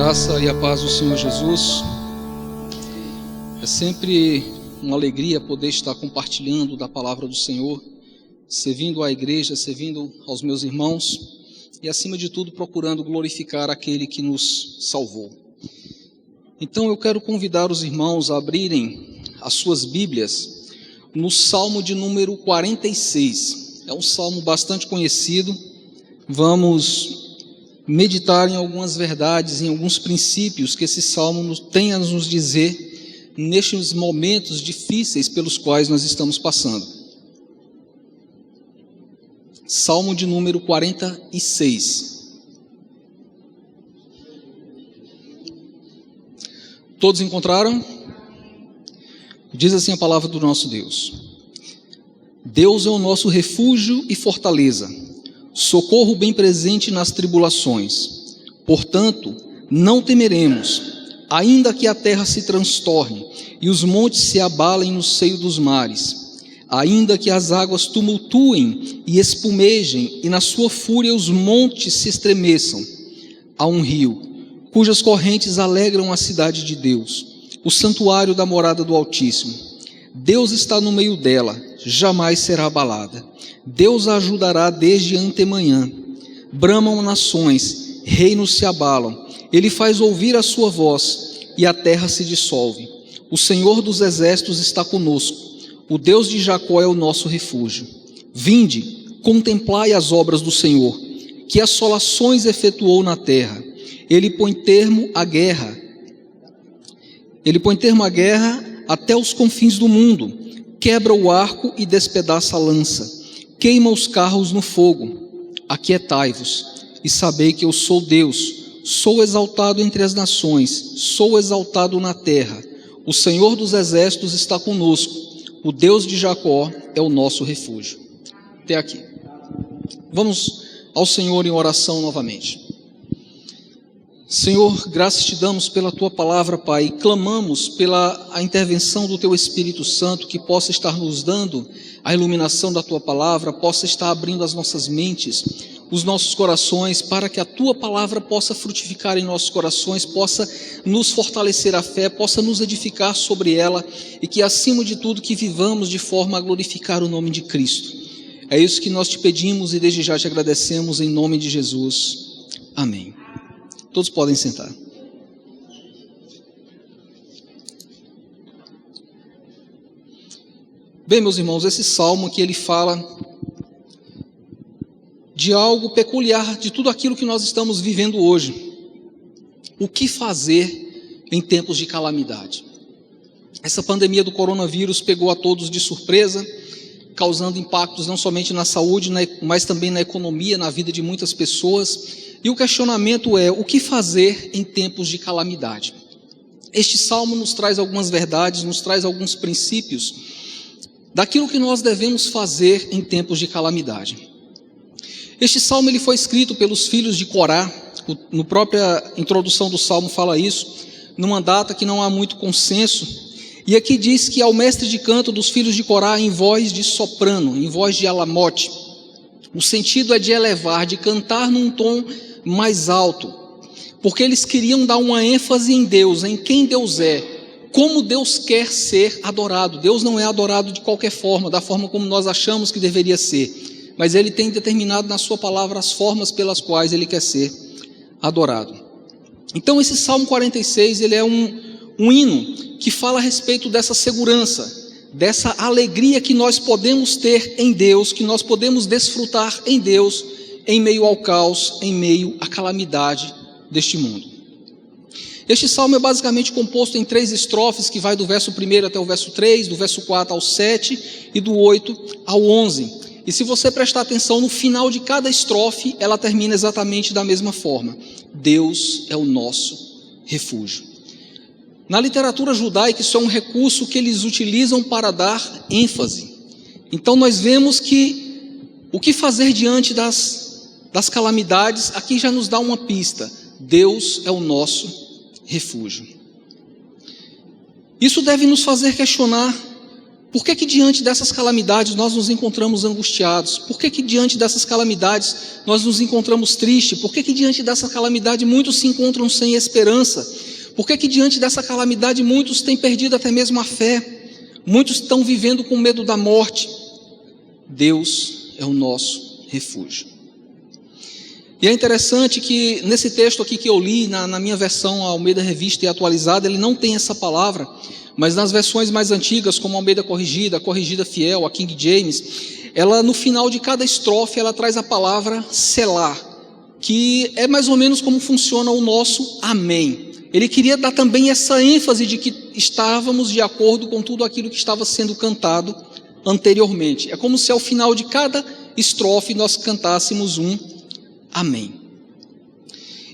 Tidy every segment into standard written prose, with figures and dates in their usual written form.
graça e a paz do Senhor Jesus. É sempre uma alegria poder estar compartilhando da palavra do Senhor, servindo à igreja, servindo aos meus irmãos e, acima de tudo, procurando glorificar aquele que nos salvou. Então eu quero convidar os irmãos a abrirem as suas Bíblias no Salmo de número 46. É um salmo bastante conhecido. Vamos meditar em algumas verdades, em alguns princípios que esse salmo tem a nos dizer nestes momentos difíceis pelos quais nós estamos passando. Salmo de número 46. Todos encontraram? Diz assim a palavra do nosso Deus: Deus é o nosso refúgio e fortaleza, socorro bem presente nas tribulações. Portanto, não temeremos, ainda que a terra se transtorne e os montes se abalem no seio dos mares, ainda que as águas tumultuem e espumejem e na sua fúria os montes se estremeçam. Há um rio, cujas correntes alegram a cidade de Deus, o santuário da morada do Altíssimo. Deus está no meio dela, jamais será abalada. Deus a ajudará desde antemanhã. Bramam nações, reinos se abalam. Ele faz ouvir a sua voz e a terra se dissolve. O Senhor dos exércitos está conosco. O Deus de Jacó é o nosso refúgio. Vinde, contemplai as obras do Senhor, que assolações efetuou na terra. Ele põe termo à guerra. Até os confins do mundo. Quebra o arco e despedaça a lança. Queima os carros no fogo. Aquietai-vos e sabei que eu sou Deus. Sou exaltado entre as nações, sou exaltado na terra. O Senhor dos exércitos está conosco. O Deus de Jacó é o nosso refúgio. Até aqui. Vamos ao Senhor em oração novamente. Senhor, graças te damos pela tua palavra, Pai, e clamamos pela a intervenção do teu Espírito Santo, que possa estar nos dando a iluminação da tua palavra, possa estar abrindo as nossas mentes, os nossos corações, para que a tua palavra possa frutificar em nossos corações, possa nos fortalecer a fé, possa nos edificar sobre ela, e que acima de tudo que vivamos de forma a glorificar o nome de Cristo. É isso que nós te pedimos e desde já te agradecemos em nome de Jesus. Amém. Todos podem sentar. Bem, meus irmãos, esse salmo aqui ele fala de algo peculiar, de tudo aquilo que nós estamos vivendo hoje. O que fazer em tempos de calamidade? Essa pandemia do coronavírus pegou a todos de surpresa, causando impactos não somente na saúde, mas também na economia, na vida de muitas pessoas. E o questionamento é: o que fazer em tempos de calamidade? Este salmo nos traz algumas verdades, nos traz alguns princípios daquilo que nós devemos fazer em tempos de calamidade. Este salmo ele foi escrito pelos filhos de Corá. Na própria introdução do salmo fala isso, numa data que não há muito consenso. E aqui diz que ao mestre de canto dos filhos de Corá em voz de soprano, em voz de alamote. O sentido é de elevar, de cantar num tom mais alto, porque eles queriam dar uma ênfase em Deus, em quem Deus é, como Deus quer ser adorado. Deus não é adorado de qualquer forma, da forma como nós achamos que deveria ser, mas Ele tem determinado na sua palavra as formas pelas quais Ele quer ser adorado. Então esse Salmo 46, ele é um hino que fala a respeito dessa segurança, dessa alegria que nós podemos ter em Deus, que nós podemos desfrutar em Deus, em meio ao caos, em meio à calamidade deste mundo. Este salmo é basicamente composto em 3 estrofes, que vai do verso 1 até o verso 3, do verso 4 ao 7 e do 8 ao 11. E se você prestar atenção, no final de cada estrofe, ela termina exatamente da mesma forma: Deus é o nosso refúgio. Na literatura judaica, isso é um recurso que eles utilizam para dar ênfase. Então nós vemos que o que fazer diante das calamidades, aqui já nos dá uma pista: Deus é o nosso refúgio. Isso deve nos fazer questionar Por que diante dessas calamidades nós nos encontramos angustiados? Por que diante dessas calamidades nós nos encontramos tristes? Por que diante dessa calamidade muitos se encontram sem esperança? Por que diante dessa calamidade muitos têm perdido até mesmo a fé? Muitos estão vivendo com medo da morte. Deus é o nosso refúgio. E é interessante que nesse texto aqui que eu li, na minha versão Almeida Revista e Atualizada, ele não tem essa palavra, mas nas versões mais antigas, como a Almeida Corrigida, a Corrigida Fiel, a King James, ela no final de cada estrofe, ela traz a palavra Selá, que é mais ou menos como funciona o nosso amém. Ele queria dar também essa ênfase de que estávamos de acordo com tudo aquilo que estava sendo cantado anteriormente. É como se ao final de cada estrofe nós cantássemos um amém.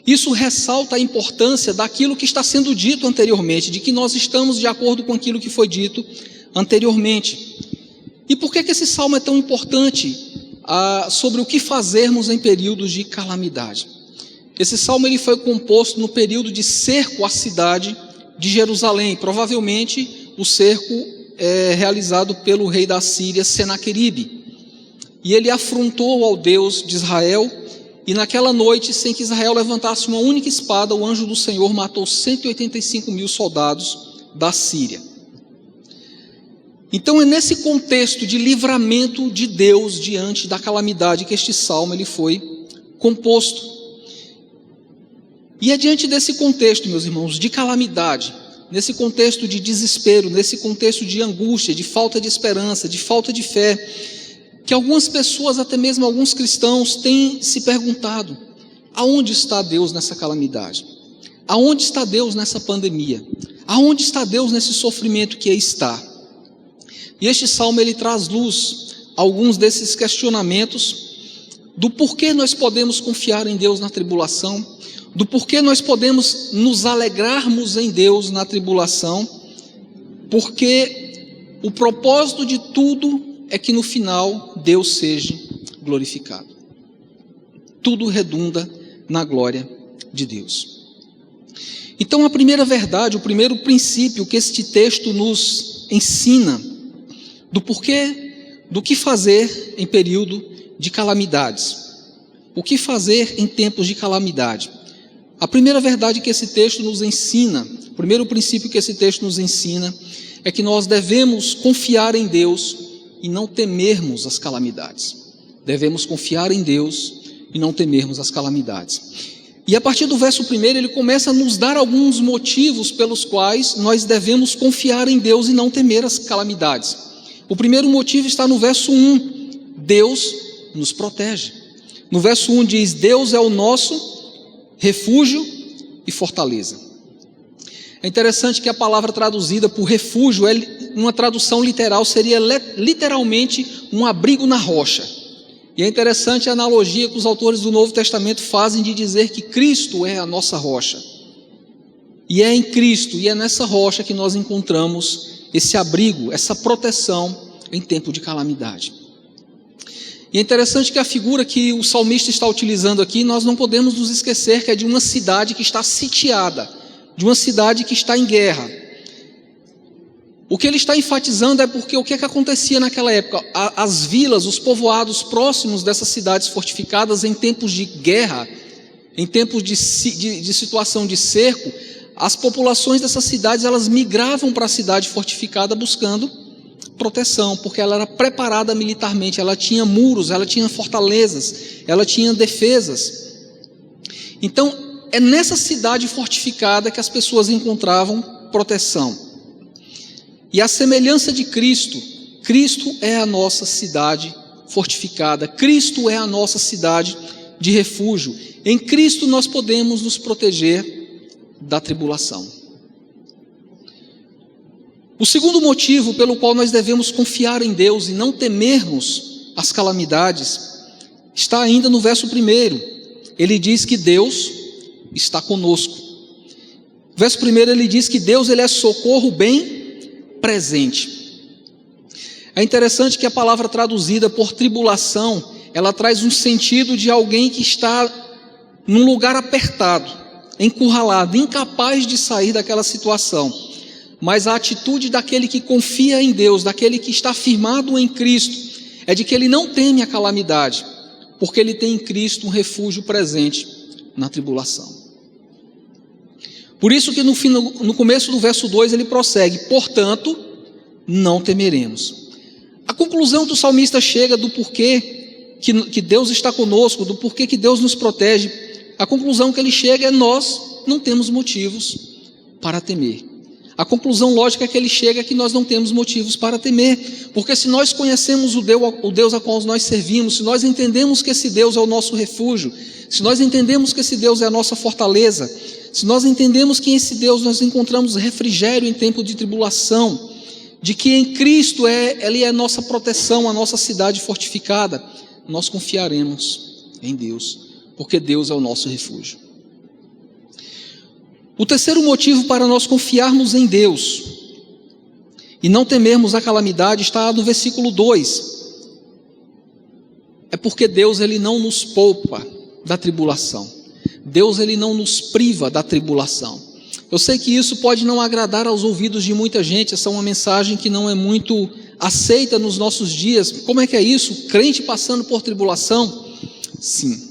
Isso ressalta a importância daquilo que está sendo dito anteriormente, de que nós estamos de acordo com aquilo que foi dito anteriormente. E por que esse salmo é tão importante sobre o que fazermos em períodos de calamidade? Esse salmo ele foi composto no período de cerco à cidade de Jerusalém, provavelmente o cerco realizado pelo rei da Síria, Senaqueribe. E ele afrontou ao Deus de Israel. E naquela noite, sem que Israel levantasse uma única espada, o anjo do Senhor matou 185.000 soldados da Síria. Então é nesse contexto de livramento de Deus diante da calamidade que este salmo ele foi composto. E é diante desse contexto, meus irmãos, de calamidade, nesse contexto de desespero, nesse contexto de angústia, de falta de esperança, de falta de fé, que algumas pessoas, até mesmo alguns cristãos, têm se perguntado: aonde está Deus nessa calamidade? Aonde está Deus nessa pandemia? Aonde está Deus nesse sofrimento que aí está? E este salmo ele traz luz a alguns desses questionamentos do porquê nós podemos confiar em Deus na tribulação, do porquê nós podemos nos alegrarmos em Deus na tribulação, porque o propósito de tudo é que no final Deus seja glorificado. Tudo redunda na glória de Deus. Então a primeira verdade, o primeiro princípio que este texto nos ensina do porquê, do que fazer em período de calamidades. O que fazer em tempos de calamidade? A primeira verdade que esse texto nos ensina, o primeiro princípio que esse texto nos ensina, é que nós devemos confiar em Deus e não temermos as calamidades. Devemos confiar em Deus e não temermos as calamidades. E a partir do verso 1, ele começa a nos dar alguns motivos pelos quais nós devemos confiar em Deus e não temer as calamidades. O primeiro motivo está no verso 1, Deus nos protege. No verso 1 diz: Deus é o nosso refúgio e fortaleza. É interessante que a palavra traduzida por refúgio, uma tradução literal, seria literalmente um abrigo na rocha. E é interessante a analogia que os autores do Novo Testamento fazem de dizer que Cristo é a nossa rocha. E é em Cristo, e é nessa rocha que nós encontramos esse abrigo, essa proteção em tempo de calamidade. E é interessante que a figura que o salmista está utilizando aqui, nós não podemos nos esquecer que é de uma cidade que está sitiada, de uma cidade que está em guerra. O que ele está enfatizando é porque o que acontecia naquela época? As vilas, os povoados próximos dessas cidades fortificadas, em tempos de guerra, em tempos de situação de cerco, as populações dessas cidades, elas migravam para a cidade fortificada buscando proteção, porque ela era preparada militarmente, ela tinha muros, ela tinha fortalezas, ela tinha defesas. Então, é nessa cidade fortificada que as pessoas encontravam proteção. E a semelhança de Cristo, Cristo é a nossa cidade fortificada, Cristo é a nossa cidade de refúgio. Em Cristo nós podemos nos proteger da tribulação. O segundo motivo pelo qual nós devemos confiar em Deus e não temermos as calamidades está ainda no verso 1. Ele diz que Deus está conosco. Verso 1 ele diz que Deus ele é socorro bem presente. É interessante que a palavra traduzida por tribulação, ela traz um sentido de alguém que está num lugar apertado, encurralado, incapaz de sair daquela situação. mas a atitude daquele que confia em Deus, daquele que está firmado em Cristo, é de que ele não teme a calamidade, porque ele tem em Cristo um refúgio presente na tribulação. Por isso que no começo do verso 2 ele prossegue: portanto, não temeremos. A conclusão que o salmista chega do porquê que Deus está conosco, do porquê que Deus nos protege, a conclusão que ele chega é: nós não temos motivos para temer. A conclusão lógica que ele chega é que nós não temos motivos para temer, porque se nós conhecemos o Deus a qual nós servimos, se nós entendemos que esse Deus é o nosso refúgio, se nós entendemos que esse Deus é a nossa fortaleza, se nós entendemos que em esse Deus nós encontramos refrigério em tempo de tribulação, de que em Cristo Ele é a nossa proteção, a nossa cidade fortificada, nós confiaremos em Deus, porque Deus é o nosso refúgio. O terceiro motivo para nós confiarmos em Deus e não temermos a calamidade está no versículo 2. É porque Deus ele não nos poupa da tribulação. Deus ele não nos priva da tribulação. Eu sei que isso pode não agradar aos ouvidos de muita gente, essa é uma mensagem que não é muito aceita nos nossos dias. Como é que é isso? Crente passando por tribulação? Sim.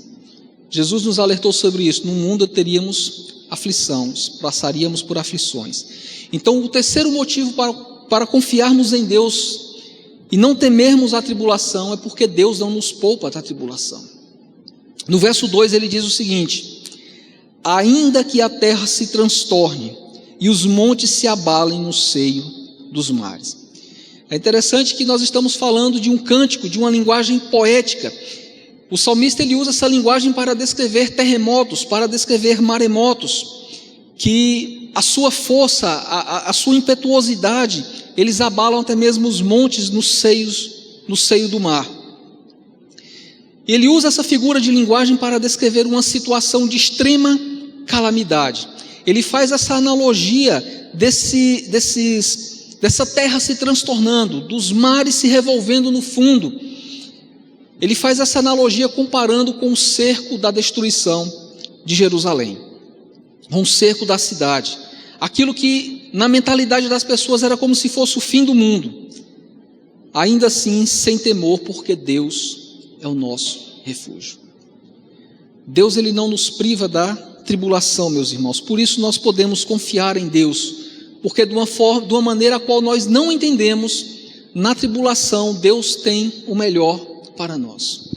Jesus nos alertou sobre isso. No mundo teríamos aflições, passaríamos por aflições. Então o terceiro motivo para confiarmos em Deus e não temermos a tribulação é porque Deus não nos poupa da tribulação. No verso 2 ele diz o seguinte: ainda que a terra se transtorne e os montes se abalem no seio dos mares. É interessante que nós estamos falando de um cântico, de uma linguagem poética. O salmista ele usa essa linguagem para descrever terremotos, para descrever maremotos, que a sua força, a sua impetuosidade, eles abalam até mesmo os montes no seio do mar. Ele usa essa figura de linguagem para descrever uma situação de extrema calamidade. Ele faz essa analogia dessa terra se transtornando, dos mares se revolvendo no fundo. Ele faz essa analogia comparando com o cerco da destruição de Jerusalém, com o cerco da cidade. Aquilo que na mentalidade das pessoas era como se fosse o fim do mundo. Ainda assim, sem temor, porque Deus é o nosso refúgio. Deus ele não nos priva da tribulação, meus irmãos. Por isso nós podemos confiar em Deus, porque de uma maneira a qual nós não entendemos, na tribulação Deus tem o melhor para nós.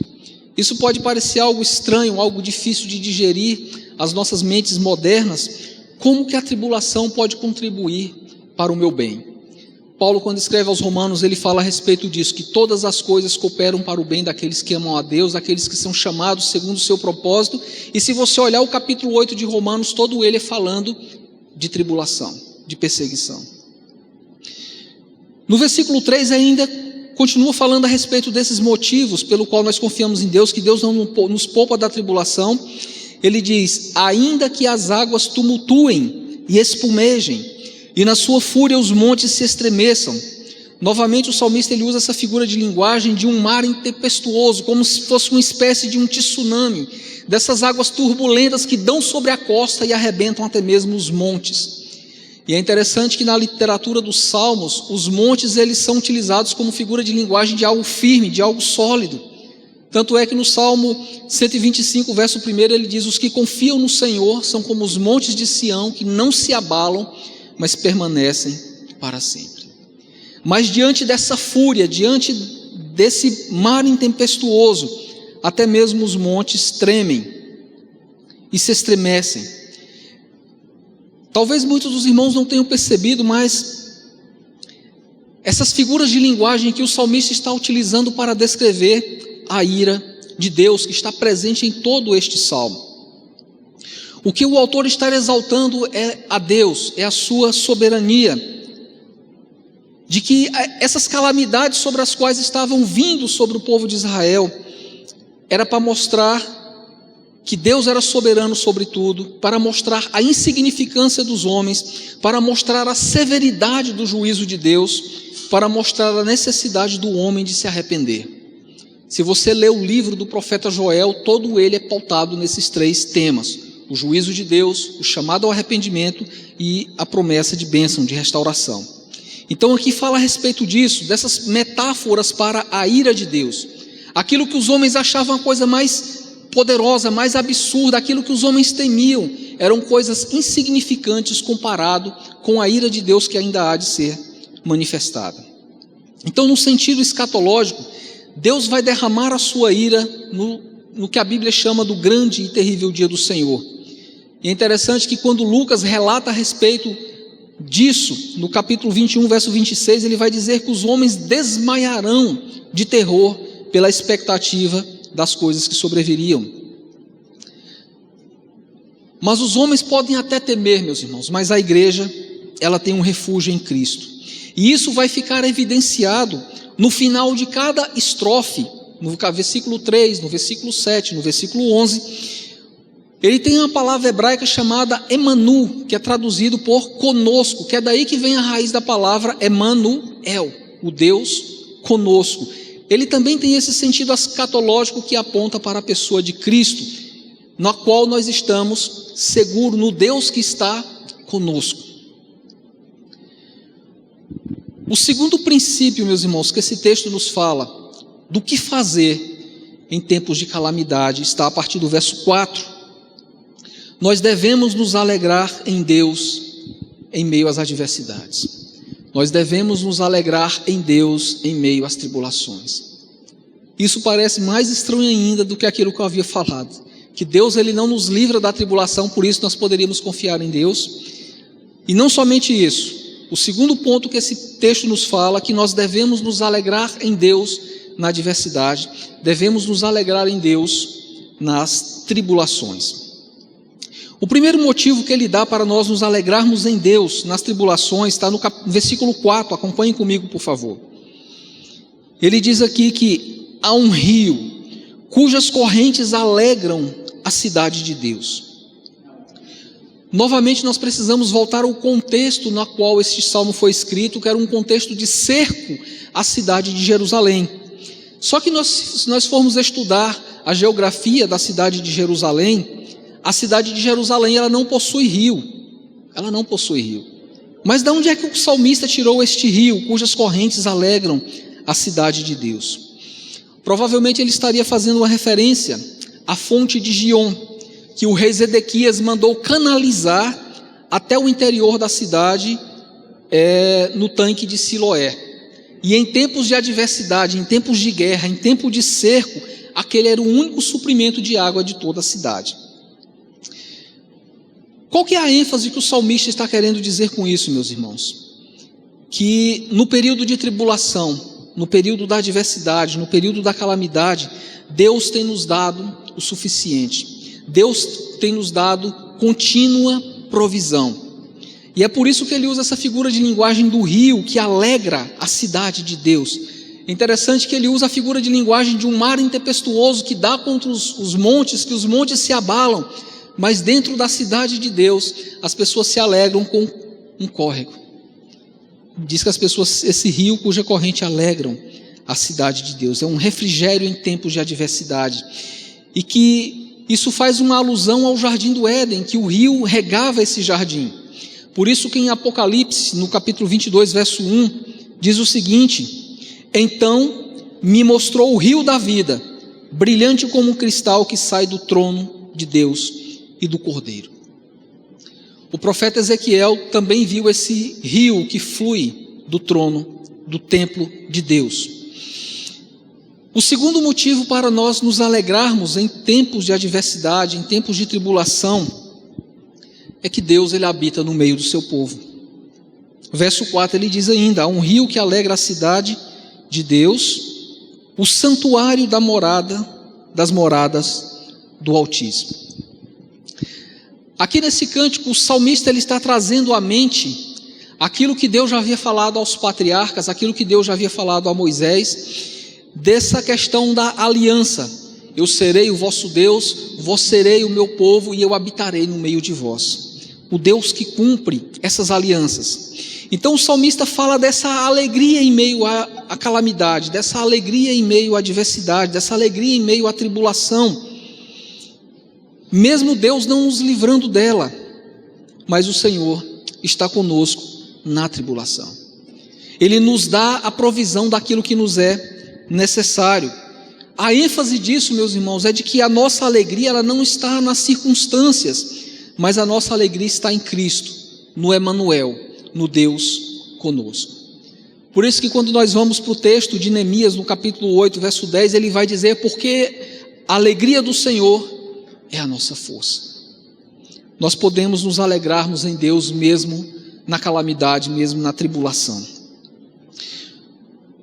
Isso pode parecer algo estranho, algo difícil de digerir às nossas mentes modernas. Como que a tribulação pode contribuir para o meu bem? Paulo, quando escreve aos Romanos, ele fala a respeito disso, que todas as coisas cooperam para o bem daqueles que amam a Deus, daqueles que são chamados segundo o seu propósito. E se você olhar o capítulo 8 de Romanos, todo ele é falando de tribulação, de perseguição. No versículo 3 ainda continua falando a respeito desses motivos pelo qual nós confiamos em Deus, que Deus não nos poupa da tribulação. Ele diz: ainda que as águas tumultuem e espumejem, e na sua fúria os montes se estremeçam. Novamente o salmista ele usa essa figura de linguagem de um mar tempestuoso, como se fosse uma espécie de um tsunami, dessas águas turbulentas que dão sobre a costa e arrebentam até mesmo os montes. E é interessante que na literatura dos Salmos, os montes eles são utilizados como figura de linguagem de algo firme, de algo sólido. Tanto é que no Salmo 125, verso 1, ele diz: os que confiam no Senhor são como os montes de Sião, que não se abalam, mas permanecem para sempre. Mas diante dessa fúria, diante desse mar intempestuoso, até mesmo os montes tremem e se estremecem. Talvez muitos dos irmãos não tenham percebido, mas essas figuras de linguagem que o salmista está utilizando para descrever a ira de Deus que está presente em todo este salmo. O que o autor está exaltando é a Deus, é a sua soberania, de que essas calamidades sobre as quais estavam vindo sobre o povo de Israel, era para mostrar que Deus era soberano sobre tudo, para mostrar a insignificância dos homens, para mostrar a severidade do juízo de Deus, para mostrar a necessidade do homem de se arrepender. Se você lê o livro do profeta Joel, todo ele é pautado nesses três temas: o juízo de Deus, o chamado ao arrependimento e a promessa de bênção, de restauração. Então aqui fala a respeito disso, dessas metáforas para a ira de Deus. Aquilo que os homens achavam a coisa mais poderosa, mais absurda, aquilo que os homens temiam, eram coisas insignificantes comparado com a ira de Deus que ainda há de ser manifestada. Então, no sentido escatológico, Deus vai derramar a sua ira no que a Bíblia chama do grande e terrível dia do Senhor. E é interessante que quando Lucas relata a respeito disso, no capítulo 21, verso 26, ele vai dizer que os homens desmaiarão de terror pela expectativa das coisas que sobreviriam. Mas os homens podem até temer, meus irmãos, mas a igreja, ela tem um refúgio em Cristo. E isso vai ficar evidenciado no final de cada estrofe, no versículo 3, no versículo 7, no versículo 11. Ele tem uma palavra hebraica chamada Emanu, que é traduzido por conosco, que é daí que vem a raiz da palavra Emanuel, o Deus conosco. Ele também tem esse sentido escatológico que aponta para a pessoa de Cristo, na qual nós estamos seguros no Deus que está conosco. O segundo princípio, meus irmãos, que esse texto nos fala do que fazer em tempos de calamidade, está a partir do verso 4. Nós devemos nos alegrar em Deus em meio às adversidades. Nós devemos nos alegrar em Deus em meio às tribulações. Isso parece mais estranho ainda do que aquilo que eu havia falado, que Deus ele não nos livra da tribulação, por isso nós poderíamos confiar em Deus. E não somente isso, o segundo ponto que esse texto nos fala, que nós devemos nos alegrar em Deus na adversidade, devemos nos alegrar em Deus nas tribulações. O primeiro motivo que ele dá para nós nos alegrarmos em Deus nas tribulações está no versículo 4, acompanhem comigo, por favor. Ele diz aqui que há um rio cujas correntes alegram a cidade de Deus. Novamente nós precisamos voltar ao contexto no qual este salmo foi escrito, que era um contexto de cerco à cidade de Jerusalém. Só que se nós formos estudar a geografia da cidade de Jerusalém, a cidade de Jerusalém ela não possui rio. Ela não possui rio. Mas de onde é que o salmista tirou este rio, cujas correntes alegram a cidade de Deus? Provavelmente ele estaria fazendo uma referência à fonte de Gion, que o rei Zedequias mandou canalizar até o interior da cidade, no tanque de Siloé. E em tempos de adversidade, em tempos de guerra, em tempo de cerco, aquele era o único suprimento de água de toda a cidade. Qual que é a ênfase que o salmista está querendo dizer com isso, meus irmãos? Que no período de tribulação, no período da adversidade, no período da calamidade, Deus tem nos dado o suficiente. Deus tem nos dado contínua provisão. E é por isso que ele usa essa figura de linguagem do rio, que alegra a cidade de Deus. É interessante que ele usa a figura de linguagem de um mar intempestuoso que dá contra os montes, que os montes se abalam, mas dentro da cidade de Deus, as pessoas se alegram com um córrego. Diz que as pessoas, esse rio cuja corrente alegram a cidade de Deus, é um refrigério em tempos de adversidade. E que isso faz uma alusão ao jardim do Éden, que o rio regava esse jardim. Por isso que em Apocalipse, no capítulo 22, verso 1, diz o seguinte: então me mostrou o rio da vida, brilhante como um cristal que sai do trono de Deus e do Cordeiro. O profeta Ezequiel também viu esse rio que flui do trono, do templo de Deus. O segundo motivo para nós nos alegrarmos em tempos de adversidade, em tempos de tribulação, é que Deus ele habita no meio do seu povo. Verso 4 ele diz ainda: há um rio que alegra a cidade de Deus, o santuário das moradas do Altíssimo. Aqui nesse cântico o salmista ele está trazendo à mente aquilo que Deus já havia falado aos patriarcas, aquilo que Deus já havia falado a Moisés, dessa questão da aliança. Eu serei o vosso Deus, vós serei o meu povo e eu habitarei no meio de vós. O Deus que cumpre essas alianças. Então o salmista fala dessa alegria em meio à calamidade, dessa alegria em meio à adversidade, dessa alegria em meio à tribulação. mesmo Deus não nos livrando dela, mas o Senhor está conosco na tribulação. Ele nos dá a provisão daquilo que nos é necessário. A ênfase disso, meus irmãos, é de que a nossa alegria ela não está nas circunstâncias, mas a nossa alegria está em Cristo, no Emanuel, no Deus conosco. Por isso que quando nós vamos para o texto de Neemias, no capítulo 8, verso 10, ele vai dizer: porque a alegria do Senhor é a nossa força. Nós podemos nos alegrarmos em Deus mesmo na calamidade, mesmo na tribulação.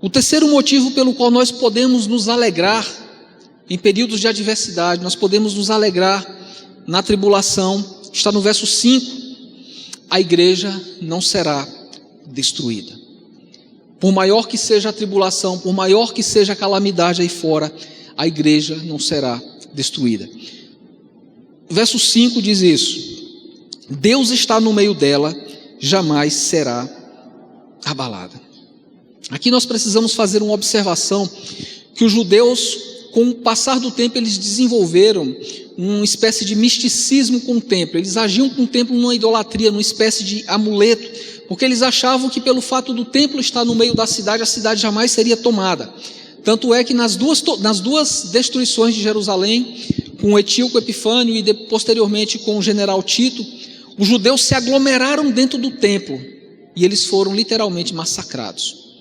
O terceiro motivo pelo qual nós podemos nos alegrar em períodos de adversidade, nós podemos nos alegrar na tribulação, está no verso 5, a igreja não será destruída. Por maior que seja a tribulação, por maior que seja a calamidade aí fora, a igreja não será destruída. O verso 5 diz isso: Deus está no meio dela, jamais será abalada. Aqui nós precisamos fazer uma observação, que os judeus, com o passar do tempo, eles desenvolveram uma espécie de misticismo com o templo. Eles agiam com o templo numa idolatria, numa espécie de amuleto, porque eles achavam que pelo fato do templo estar no meio da cidade, a cidade jamais seria tomada. Tanto é que nas duas destruições de Jerusalém, com o Etíoco Epifânio e posteriormente com o general Tito, os judeus se aglomeraram dentro do templo e eles foram literalmente massacrados,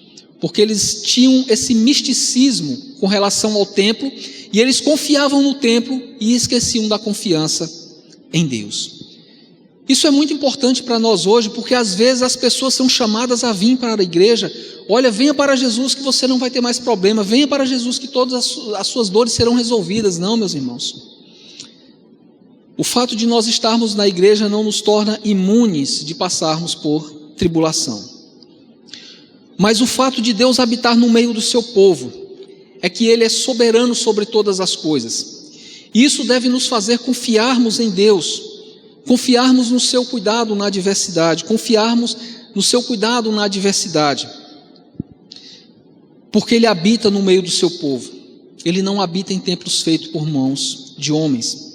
porque eles tinham esse misticismo com relação ao templo, e eles confiavam no templo e esqueciam da confiança em Deus. Isso é muito importante para nós hoje, porque às vezes as pessoas são chamadas a vir para a igreja. Olha, venha para Jesus que você não vai ter mais problema, venha para Jesus que todas as suas dores serão resolvidas. Não, meus irmãos, o fato de nós estarmos na igreja não nos torna imunes de passarmos por tribulação. Mas o fato de Deus habitar no meio do seu povo é que Ele é soberano sobre todas as coisas. E isso deve nos fazer confiarmos em Deus, confiarmos no seu cuidado na adversidade, confiarmos no seu cuidado na adversidade, porque Ele habita no meio do seu povo. Ele não habita em templos feitos por mãos de homens.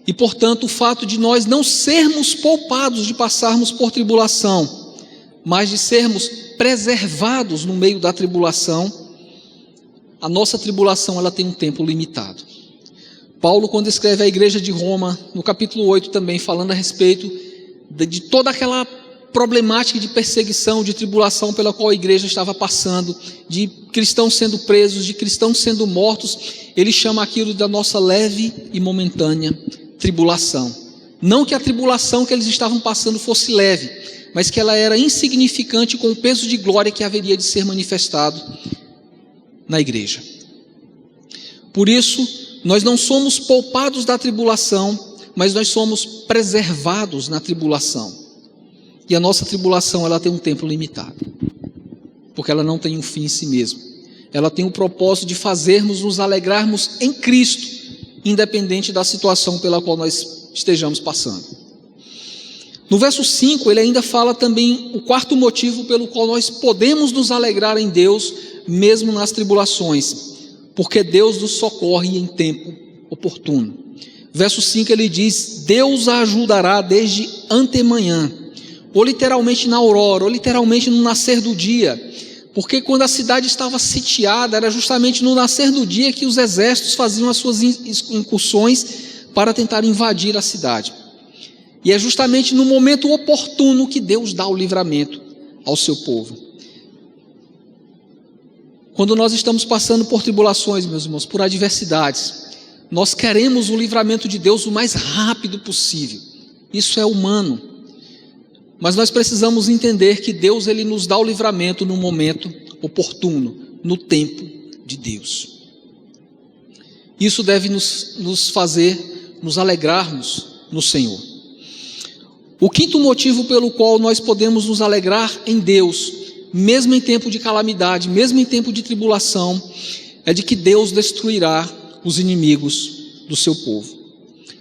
E portanto, o fato de nós não sermos poupados de passarmos por tribulação, mas de sermos preservados no meio da tribulação, a nossa tribulação ela tem um tempo limitado. Paulo, quando escreve à igreja de Roma, no capítulo 8 também, falando a respeito de toda aquela problemática de perseguição, de tribulação pela qual a igreja estava passando, de cristãos sendo presos, de cristãos sendo mortos, ele chama aquilo da nossa leve e momentânea tribulação. Não que a tribulação que eles estavam passando fosse leve, mas que ela era insignificante com o peso de glória que haveria de ser manifestado na igreja. Por isso, nós não somos poupados da tribulação, mas nós somos preservados na tribulação. E a nossa tribulação ela tem um tempo limitado, porque ela não tem um fim em si mesma. Ela tem o propósito de fazermos nos alegrarmos em Cristo, independente da situação pela qual nós estejamos passando. No verso 5, ele ainda fala também o quarto motivo pelo qual nós podemos nos alegrar em Deus, mesmo nas tribulações, porque Deus nos socorre em tempo oportuno. Verso 5 ele diz: Deus a ajudará desde antemanhã, ou literalmente na aurora, ou literalmente no nascer do dia, porque quando a cidade estava sitiada, era justamente no nascer do dia que os exércitos faziam as suas incursões para tentar invadir a cidade. E é justamente no momento oportuno que Deus dá o livramento ao seu povo. Quando nós estamos passando por tribulações, meus irmãos, por adversidades, nós queremos o livramento de Deus o mais rápido possível. Isso é humano. Mas nós precisamos entender que Deus ele nos dá o livramento no momento oportuno, no tempo de Deus. Isso deve nos fazer nos alegrarmos no Senhor. O quinto motivo pelo qual nós podemos nos alegrar em Deus, mesmo em tempo de calamidade, mesmo em tempo de tribulação, é de que Deus destruirá os inimigos do seu povo.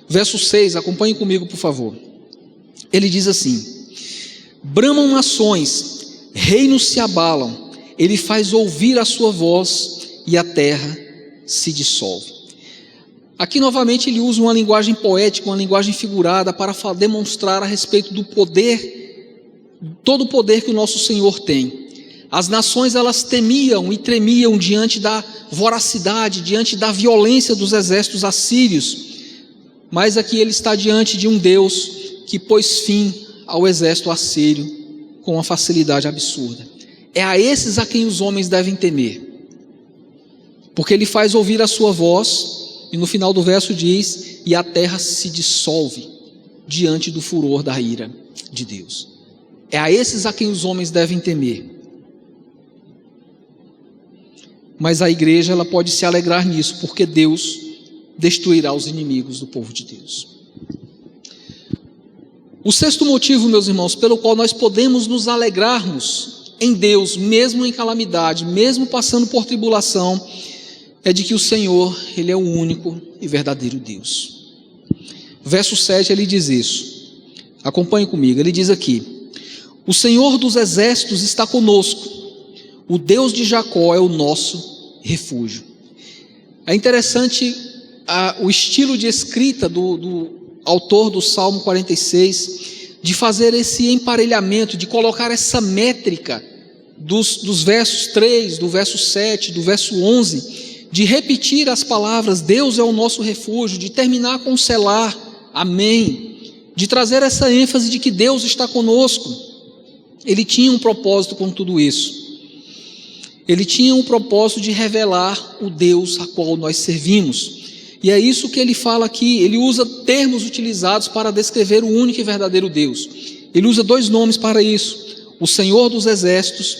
Verso 6, acompanhe comigo por favor. Ele diz assim: bramam nações, reinos se abalam, ele faz ouvir a sua voz e a terra se dissolve. Aqui novamente ele usa uma linguagem poética, uma linguagem figurada para demonstrar a respeito do poder, todo o poder que o nosso Senhor tem. As nações elas temiam e tremiam diante da voracidade, diante da violência dos exércitos assírios, mas aqui ele está diante de um Deus que pôs fim ao exército assírio com uma facilidade absurda. É a esses a quem os homens devem temer, porque ele faz ouvir a sua voz. E no final do verso diz: e a terra se dissolve diante do furor da ira de Deus. É a esses a quem os homens devem temer. Mas a igreja ela pode se alegrar nisso, porque Deus destruirá os inimigos do povo de Deus. O sexto motivo, meus irmãos, pelo qual nós podemos nos alegrarmos em Deus, mesmo em calamidade, mesmo passando por tribulação, é de que o Senhor, Ele é o único e verdadeiro Deus. Verso 7, ele diz isso. Acompanhe comigo, ele diz aqui: o Senhor dos exércitos está conosco, o Deus de Jacó é o nosso refúgio. É interessante o estilo de escrita do autor do Salmo 46, de fazer esse emparelhamento, de colocar essa métrica dos versos 3, do verso 7, do verso 11, de repetir as palavras Deus é o nosso refúgio, de terminar com selar, amém, de trazer essa ênfase de que Deus está conosco. Ele tinha um propósito com tudo isso. Ele tinha um propósito de revelar o Deus a qual nós servimos. E é isso que ele fala aqui. Ele usa termos utilizados para descrever o único e verdadeiro Deus. Ele usa dois nomes para isso: o Senhor dos exércitos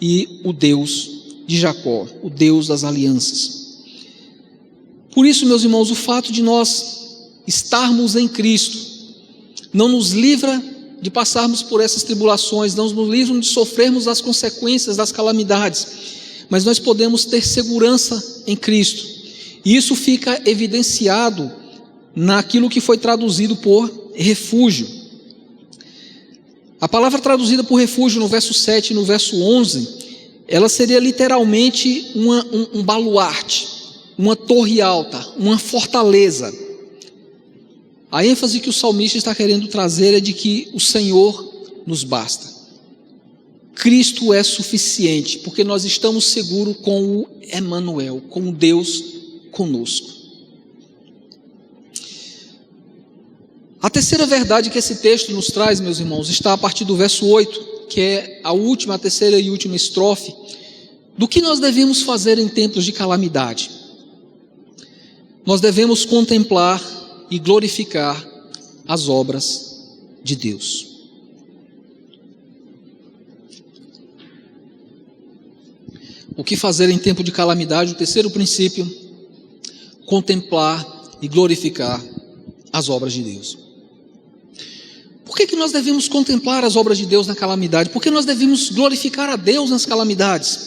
e o Deus de Jacó, o Deus das alianças. Por isso, meus irmãos, o fato de nós estarmos em Cristo não nos livra de passarmos por essas tribulações, não nos livra de sofrermos as consequências das calamidades, mas nós podemos ter segurança em Cristo, e isso fica evidenciado naquilo que foi traduzido por refúgio. A palavra traduzida por refúgio no verso 7 e no verso 11, ela seria literalmente um baluarte, uma torre alta, uma fortaleza. A ênfase que o salmista está querendo trazer é de que o Senhor nos basta. Cristo é suficiente, porque nós estamos seguros com o Emanuel, com o Deus conosco. A terceira verdade que esse texto nos traz, meus irmãos, está a partir do verso 8, que é a terceira e última estrofe, do que nós devemos fazer em tempos de calamidade. Nós devemos contemplar e glorificar as obras de Deus. O que fazer em tempo de calamidade? O terceiro princípio: contemplar e glorificar as obras de Deus. Por que nós devemos contemplar as obras de Deus na calamidade? Por que nós devemos glorificar a Deus nas calamidades?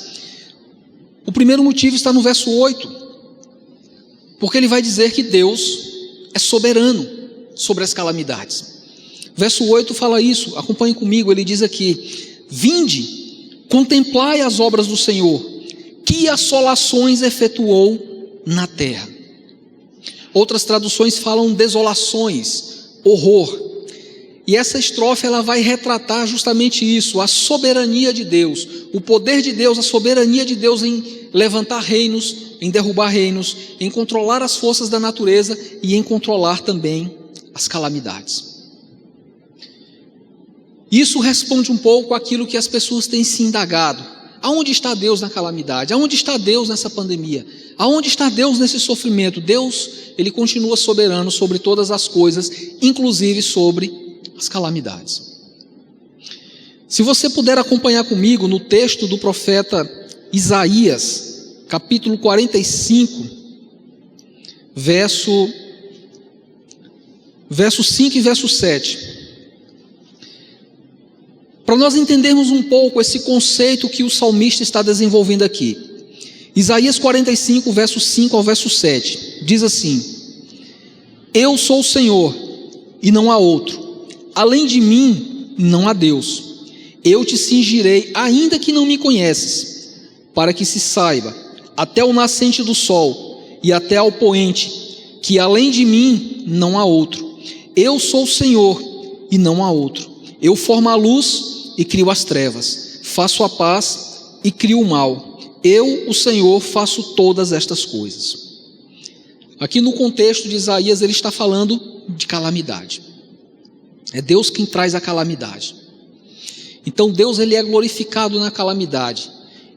O primeiro motivo está no verso 8, porque ele vai dizer que Deus é soberano sobre as calamidades. Verso 8 fala isso, acompanhe comigo, ele diz aqui: vinde, contemplai as obras do Senhor, que assolações efetuou na terra. Outras traduções falam desolações, horror. E essa estrofe ela vai retratar justamente isso, a soberania de Deus, o poder de Deus, a soberania de Deus em levantar reinos, em derrubar reinos, em controlar as forças da natureza e em controlar também as calamidades. Isso responde um pouco àquilo que as pessoas têm se indagado. Aonde está Deus na calamidade? Aonde está Deus nessa pandemia? Aonde está Deus nesse sofrimento? Deus, Ele continua soberano sobre todas as coisas, inclusive sobre as calamidades. Se você puder acompanhar comigo no texto do profeta Isaías, capítulo 45, verso 5 e verso 7. Para nós entendermos um pouco esse conceito que o salmista está desenvolvendo aqui. Isaías 45, verso 5 ao verso 7, diz assim: eu sou o Senhor e não há outro, além de mim não há Deus. Eu te cingirei, ainda que não me conheces, para que se saiba, até o nascente do sol e até ao poente, que além de mim não há outro. Eu sou o Senhor e não há outro. Eu formo a luz e crio as trevas, faço a paz e crio o mal. Eu, o Senhor, faço todas estas coisas. Aqui no contexto de Isaías, ele está falando de calamidade. É Deus quem traz a calamidade. Então Deus, ele é glorificado na calamidade.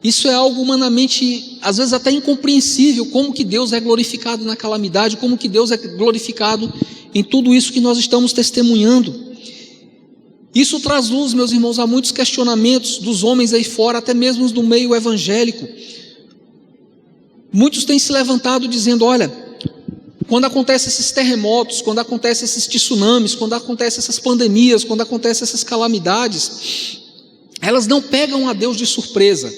Isso é algo humanamente, às vezes até incompreensível, como que Deus é glorificado na calamidade, como que Deus é glorificado em tudo isso que nós estamos testemunhando. Isso traz luz, meus irmãos, a muitos questionamentos dos homens aí fora, até mesmo do meio evangélico. Muitos têm se levantado dizendo, olha, quando acontecem esses terremotos, quando acontecem esses tsunamis, quando acontecem essas pandemias, quando acontecem essas calamidades, elas não pegam a Deus de surpresa.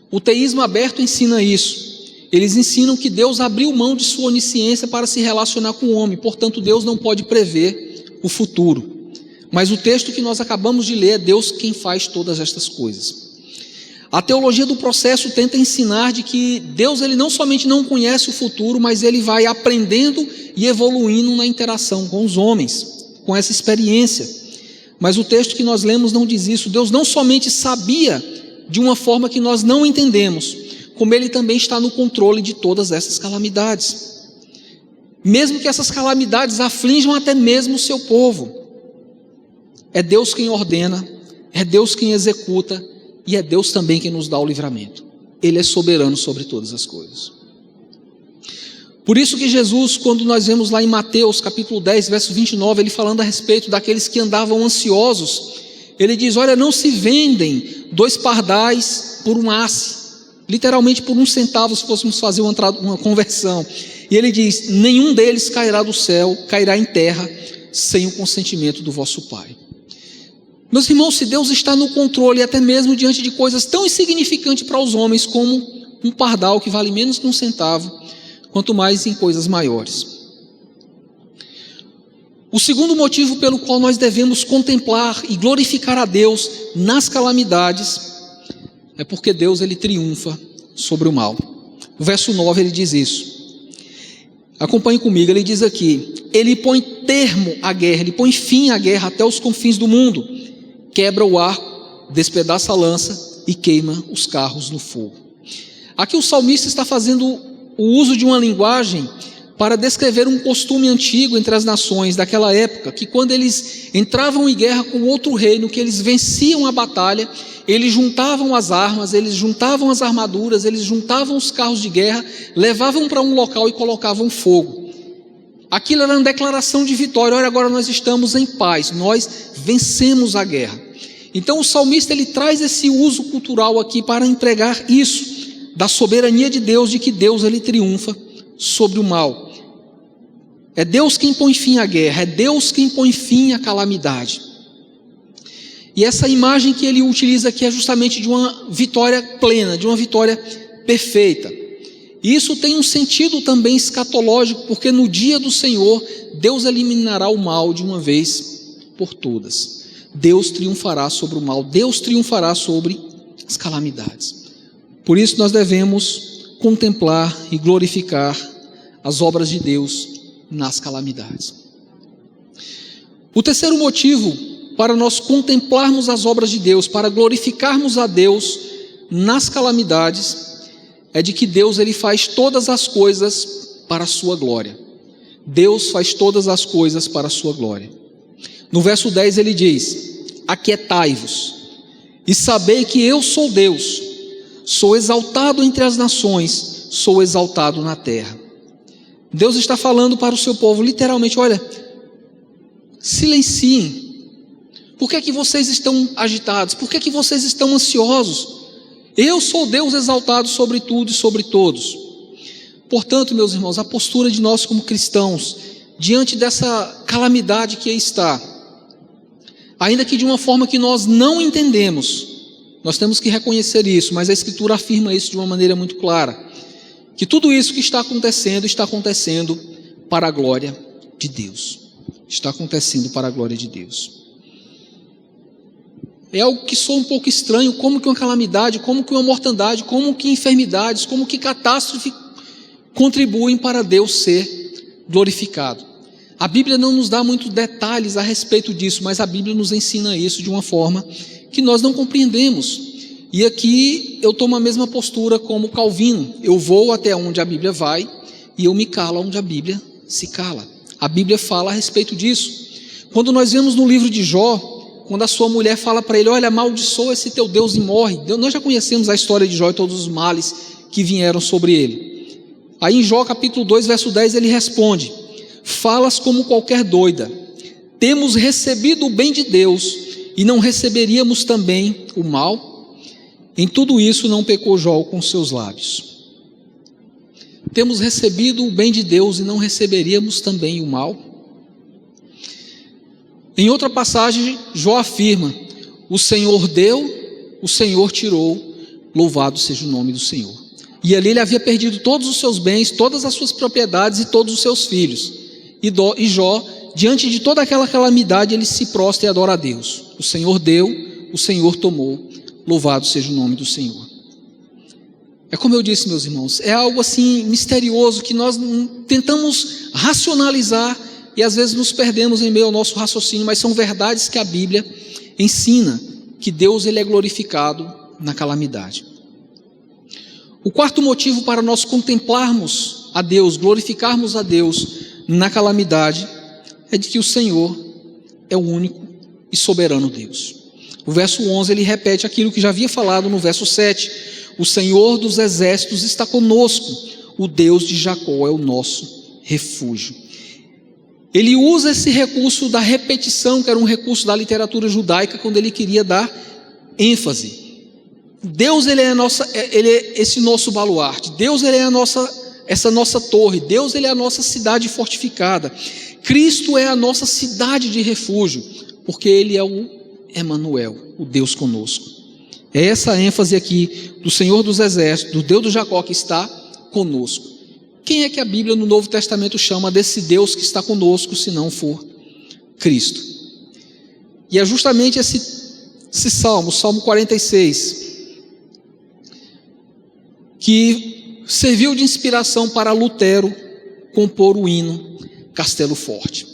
O teísmo aberto ensina isso. Eles ensinam que Deus abriu mão de sua onisciência para se relacionar com o homem, portanto Deus não pode prever o futuro. Mas o texto que nós acabamos de ler é Deus quem faz todas estas coisas. A teologia do processo tenta ensinar de que Deus, ele não somente não conhece o futuro, mas ele vai aprendendo e evoluindo na interação com os homens, com essa experiência. Mas o texto que nós lemos não diz isso. Deus não somente sabia de uma forma que nós não entendemos, como ele também está no controle de todas essas calamidades. Mesmo que essas calamidades aflijam até mesmo o seu povo. É Deus quem ordena, é Deus quem executa, e é Deus também quem nos dá o livramento. Ele é soberano sobre todas as coisas. Por isso que Jesus, quando nós vemos lá em Mateus capítulo 10, verso 29, ele falando a respeito daqueles que andavam ansiosos, ele diz, olha, não se vendem 2 pardais por um asse, literalmente por 1 centavo, se fôssemos fazer uma conversão. E ele diz, nenhum deles cairá do céu, cairá em terra, sem o consentimento do vosso Pai. Meus irmãos, se Deus está no controle, até mesmo diante de coisas tão insignificantes para os homens, como um pardal que vale menos que 1 centavo, quanto mais em coisas maiores. O segundo motivo pelo qual nós devemos contemplar e glorificar a Deus nas calamidades, é porque Deus, ele triunfa sobre o mal. O verso 9 ele diz isso. Acompanhe comigo, ele diz aqui, ele põe termo à guerra, ele põe fim à guerra até os confins do mundo. Quebra o arco, despedaça a lança e queima os carros no fogo. Aqui o salmista está fazendo o uso de uma linguagem para descrever um costume antigo entre as nações daquela época, que quando eles entravam em guerra com outro reino, que eles venciam a batalha, eles juntavam as armas, eles juntavam as armaduras, eles juntavam os carros de guerra, levavam para um local e colocavam fogo. Aquilo era uma declaração de vitória. Olha, agora nós estamos em paz, nós vencemos a guerra. Então o salmista, ele traz esse uso cultural aqui para entregar isso, da soberania de Deus, de que Deus, ele triunfa sobre o mal. É Deus quem põe fim à guerra, é Deus quem põe fim à calamidade. E essa imagem que ele utiliza aqui é justamente de uma vitória plena, de uma vitória perfeita. E isso tem um sentido também escatológico, porque no dia do Senhor, Deus eliminará o mal de uma vez por todas. Deus triunfará sobre o mal, Deus triunfará sobre as calamidades. Por isso nós devemos contemplar e glorificar as obras de Deus nas calamidades. O terceiro motivo para nós contemplarmos as obras de Deus, para glorificarmos a Deus nas calamidades, é de que Deus, ele faz todas as coisas para a sua glória. Deus faz todas as coisas para a sua glória. No verso 10 ele diz, aquietai-vos e sabei que eu sou Deus, sou exaltado entre as nações, sou exaltado na terra. Deus está falando para o seu povo, literalmente, olha, silenciem. Por que é que vocês estão agitados? Por que é que vocês estão ansiosos? Eu sou Deus exaltado sobre tudo e sobre todos. Portanto, meus irmãos, a postura de nós como cristãos, diante dessa calamidade que aí está, ainda que de uma forma que nós não entendemos, nós temos que reconhecer isso, mas a Escritura afirma isso de uma maneira muito clara, que tudo isso que está acontecendo para a glória de Deus. Está acontecendo para a glória de Deus. É algo que soa um pouco estranho, como que uma calamidade, como que uma mortandade, como que enfermidades, como que catástrofe contribuem para Deus ser glorificado. A Bíblia não nos dá muitos detalhes a respeito disso, mas a Bíblia nos ensina isso de uma forma que nós não compreendemos. E aqui eu tomo a mesma postura como Calvino. Eu vou até onde a Bíblia vai e eu me calo onde a Bíblia se cala. A Bíblia fala a respeito disso. Quando nós vemos no livro de Jó, quando a sua mulher fala para ele: olha, amaldiçoa esse teu Deus e morre. Nós já conhecemos a história de Jó e todos os males que vieram sobre ele. Aí em Jó capítulo 2, verso 10, ele responde: falas como qualquer doida, temos recebido o bem de Deus e não receberíamos também o mal? Em tudo isso não pecou Jó com seus lábios. Temos recebido o bem de Deus e não receberíamos também o mal? Em outra passagem, Jó afirma: o Senhor deu, o Senhor tirou, louvado seja o nome do Senhor. E ali ele havia perdido todos os seus bens, todas as suas propriedades e todos os seus filhos. E Jó, diante de toda aquela calamidade, ele se prostra e adora a Deus. O Senhor deu, o Senhor tomou, louvado seja o nome do Senhor. É como eu disse, meus irmãos, é algo assim misterioso que nós tentamos racionalizar e às vezes nos perdemos em meio ao nosso raciocínio, mas são verdades que a Bíblia ensina, que Deus ele é glorificado na calamidade. O quarto motivo para nós contemplarmos a Deus, glorificarmos a Deus na calamidade, é de que o Senhor é o único e soberano Deus. O verso 11 ele repete aquilo que já havia falado no verso 7: o Senhor dos exércitos está conosco, o Deus de Jacó é o nosso refúgio. Ele usa esse recurso da repetição, que era um recurso da literatura judaica, quando ele queria dar ênfase. Deus ele é esse nosso baluarte, Deus ele é essa nossa torre, Deus ele é a nossa cidade fortificada, Cristo é a nossa cidade de refúgio, porque ele é o Emanuel, o Deus conosco. É essa ênfase aqui do Senhor dos exércitos, do Deus de Jacó que está conosco. Quem é que a Bíblia no Novo Testamento chama desse Deus que está conosco, se não for Cristo? E é justamente esse salmo, Salmo 46, que serviu de inspiração para Lutero compor o hino Castelo Forte.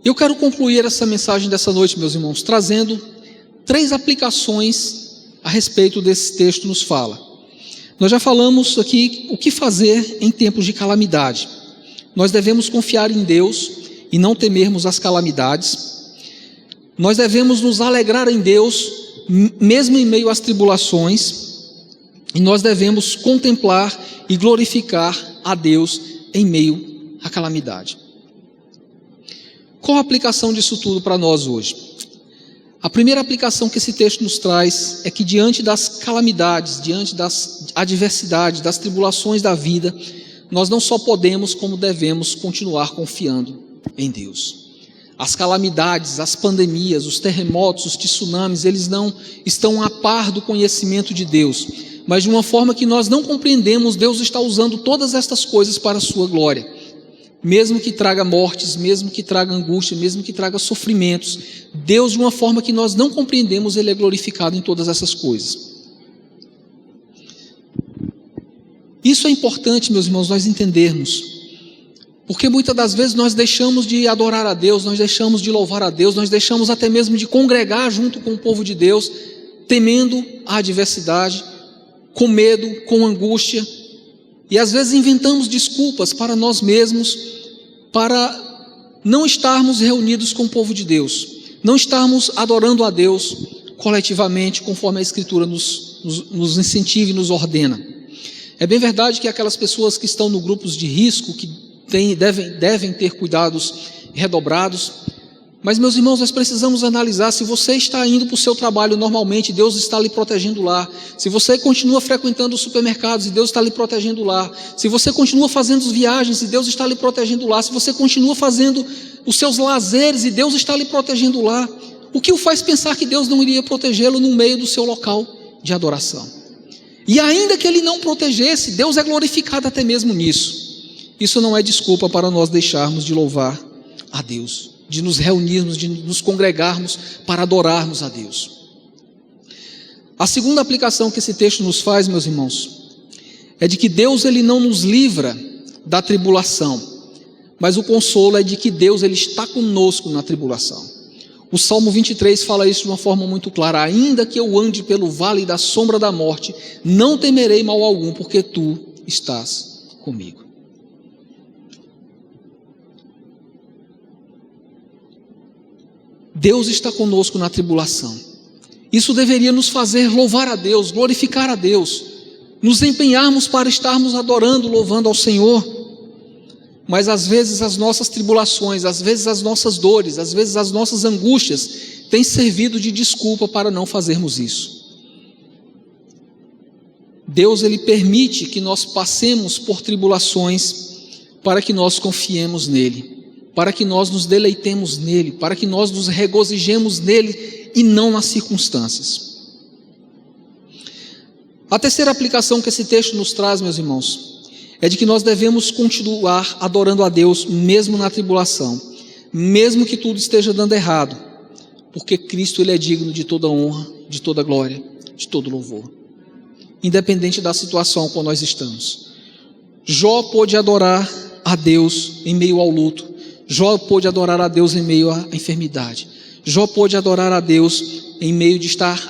Eu quero concluir essa mensagem dessa noite, meus irmãos, trazendo 3 aplicações a respeito desse texto nos fala. Nós já falamos aqui o que fazer em tempos de calamidade. Nós devemos confiar em Deus e não temermos as calamidades. Nós devemos nos alegrar em Deus, mesmo em meio às tribulações. E nós devemos contemplar e glorificar a Deus em meio à calamidade. Qual a aplicação disso tudo para nós hoje? A primeira aplicação que esse texto nos traz é que diante das calamidades, diante das adversidades, das tribulações da vida, nós não só podemos, como devemos continuar confiando em Deus. As calamidades, as pandemias, os terremotos, os tsunamis, eles não estão a par do conhecimento de Deus, mas de uma forma que nós não compreendemos, Deus está usando todas estas coisas para a sua glória. Mesmo que traga mortes, mesmo que traga angústia, mesmo que traga sofrimentos, Deus, de uma forma que nós não compreendemos, ele é glorificado em todas essas coisas. Isso é importante, meus irmãos, nós entendermos, porque muitas das vezes nós deixamos de adorar a Deus, nós deixamos de louvar a Deus, nós deixamos até mesmo de congregar junto com o povo de Deus, temendo a adversidade, com medo, com angústia, e às vezes inventamos desculpas para nós mesmos, para não estarmos reunidos com o povo de Deus, não estarmos adorando a Deus coletivamente, conforme a Escritura nos incentiva e nos ordena. É bem verdade que aquelas pessoas que estão no grupos de risco, que devem ter cuidados redobrados, mas, meus irmãos, nós precisamos analisar: se você está indo para o seu trabalho normalmente, Deus está lhe protegendo lá. Se você continua frequentando os supermercados, e Deus está lhe protegendo lá. Se você continua fazendo viagens, e Deus está lhe protegendo lá. Se você continua fazendo os seus lazeres, e Deus está lhe protegendo lá. O que o faz pensar que Deus não iria protegê-lo no meio do seu local de adoração? E ainda que Ele não protegesse, Deus é glorificado até mesmo nisso. Isso não é desculpa para nós deixarmos de louvar a Deus, de nos reunirmos, de nos congregarmos para adorarmos a Deus. A segunda aplicação que esse texto nos faz, meus irmãos, é de que Deus ele não nos livra da tribulação, mas o consolo é de que Deus ele está conosco na tribulação. O Salmo 23 fala isso de uma forma muito clara: ainda que eu ande pelo vale da sombra da morte, não temerei mal algum, porque tu estás comigo. Deus está conosco na tribulação. Isso deveria nos fazer louvar a Deus, glorificar a Deus, nos empenharmos para estarmos adorando, louvando ao Senhor. Mas às vezes as nossas tribulações, às vezes as nossas dores, às vezes as nossas angústias têm servido de desculpa para não fazermos isso. Deus ele permite que nós passemos por tribulações para que nós confiemos nele, para que nós nos deleitemos nele, para que nós nos regozijemos nele e não nas circunstâncias. A terceira aplicação que esse texto nos traz, meus irmãos, é de que nós devemos continuar adorando a Deus mesmo na tribulação, mesmo que tudo esteja dando errado, porque Cristo ele é digno de toda honra, de toda glória, de todo louvor, independente da situação com nós estamos. Jó pôde adorar a Deus em meio ao luto, Jó pôde adorar a Deus em meio à enfermidade, Jó pôde adorar a Deus em meio de estar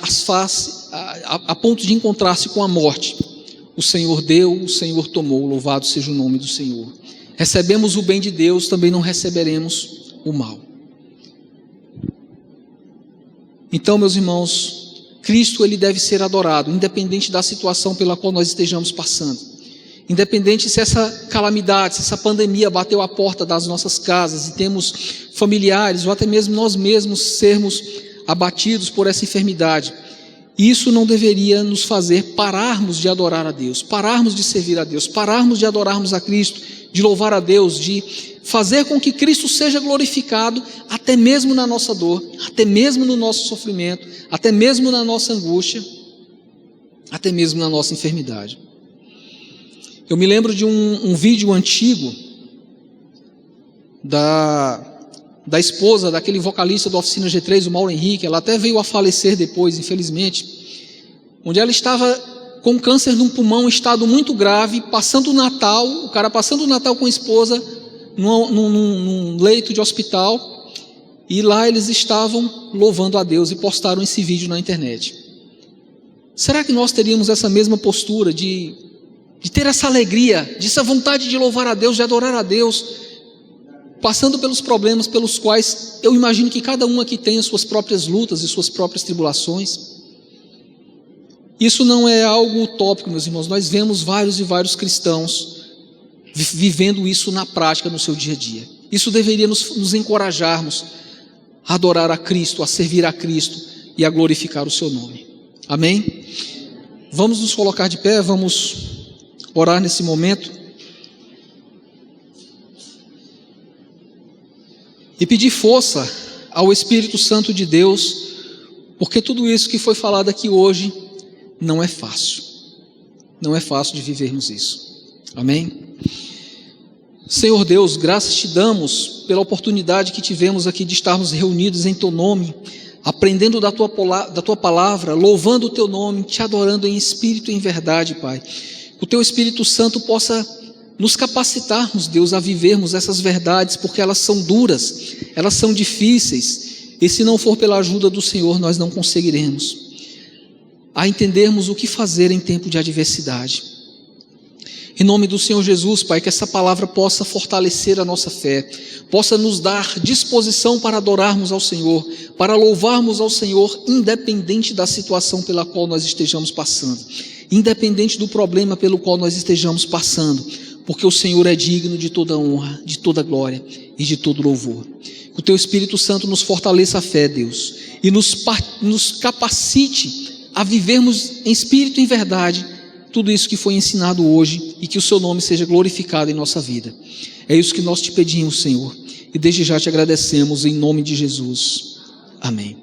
a ponto de encontrar-se com a morte. O Senhor deu, o Senhor tomou, louvado seja o nome do Senhor. Recebemos o bem de Deus, também não receberemos o mal. Então, meus irmãos, Cristo ele deve ser adorado, independente da situação pela qual nós estejamos passando. Independente se essa calamidade, se essa pandemia bateu à porta das nossas casas e temos familiares ou até mesmo nós mesmos sermos abatidos por essa enfermidade, isso não deveria nos fazer pararmos de adorar a Deus, pararmos de servir a Deus, pararmos de adorarmos a Cristo, de louvar a Deus, de fazer com que Cristo seja glorificado até mesmo na nossa dor, até mesmo no nosso sofrimento, até mesmo na nossa angústia, até mesmo na nossa enfermidade. Eu me lembro de um vídeo antigo da esposa daquele vocalista da Oficina G3, o Mauro Henrique. Ela até veio a falecer depois, infelizmente, onde ela estava com câncer no pulmão, em estado muito grave, passando o Natal, o cara passando o Natal com a esposa num leito de hospital, e lá eles estavam louvando a Deus e postaram esse vídeo na internet. Será que nós teríamos essa mesma postura de ter essa alegria, de essa vontade de louvar a Deus, de adorar a Deus, passando pelos problemas pelos quais eu imagino que cada um aqui tem as suas próprias lutas e suas próprias tribulações? Isso não é algo utópico, meus irmãos. Nós vemos vários e vários cristãos vivendo isso na prática, no seu dia a dia. Isso deveria nos encorajarmos a adorar a Cristo, a servir a Cristo e a glorificar o seu nome. Amém? Vamos nos colocar de pé, vamos orar nesse momento e pedir força ao Espírito Santo de Deus, porque tudo isso que foi falado aqui hoje não é fácil de vivermos isso. Amém? Senhor Deus, graças te damos pela oportunidade que tivemos aqui de estarmos reunidos em teu nome, aprendendo da tua palavra, louvando o teu nome, te adorando em espírito e em verdade, Pai. Que o teu Espírito Santo possa nos capacitarmos, Deus, a vivermos essas verdades, porque elas são duras, elas são difíceis, e se não for pela ajuda do Senhor, nós não conseguiremos a entendermos o que fazer em tempo de adversidade. Em nome do Senhor Jesus, Pai, que essa palavra possa fortalecer a nossa fé, possa nos dar disposição para adorarmos ao Senhor, para louvarmos ao Senhor, independente da situação pela qual nós estejamos passando, independente do problema pelo qual nós estejamos passando, porque o Senhor é digno de toda honra, de toda glória e de todo louvor. Que o teu Espírito Santo nos fortaleça a fé, Deus, e nos capacite a vivermos em espírito e em verdade tudo isso que foi ensinado hoje, e que o seu nome seja glorificado em nossa vida. É isso que nós te pedimos, Senhor, e desde já te agradecemos em nome de Jesus. Amém.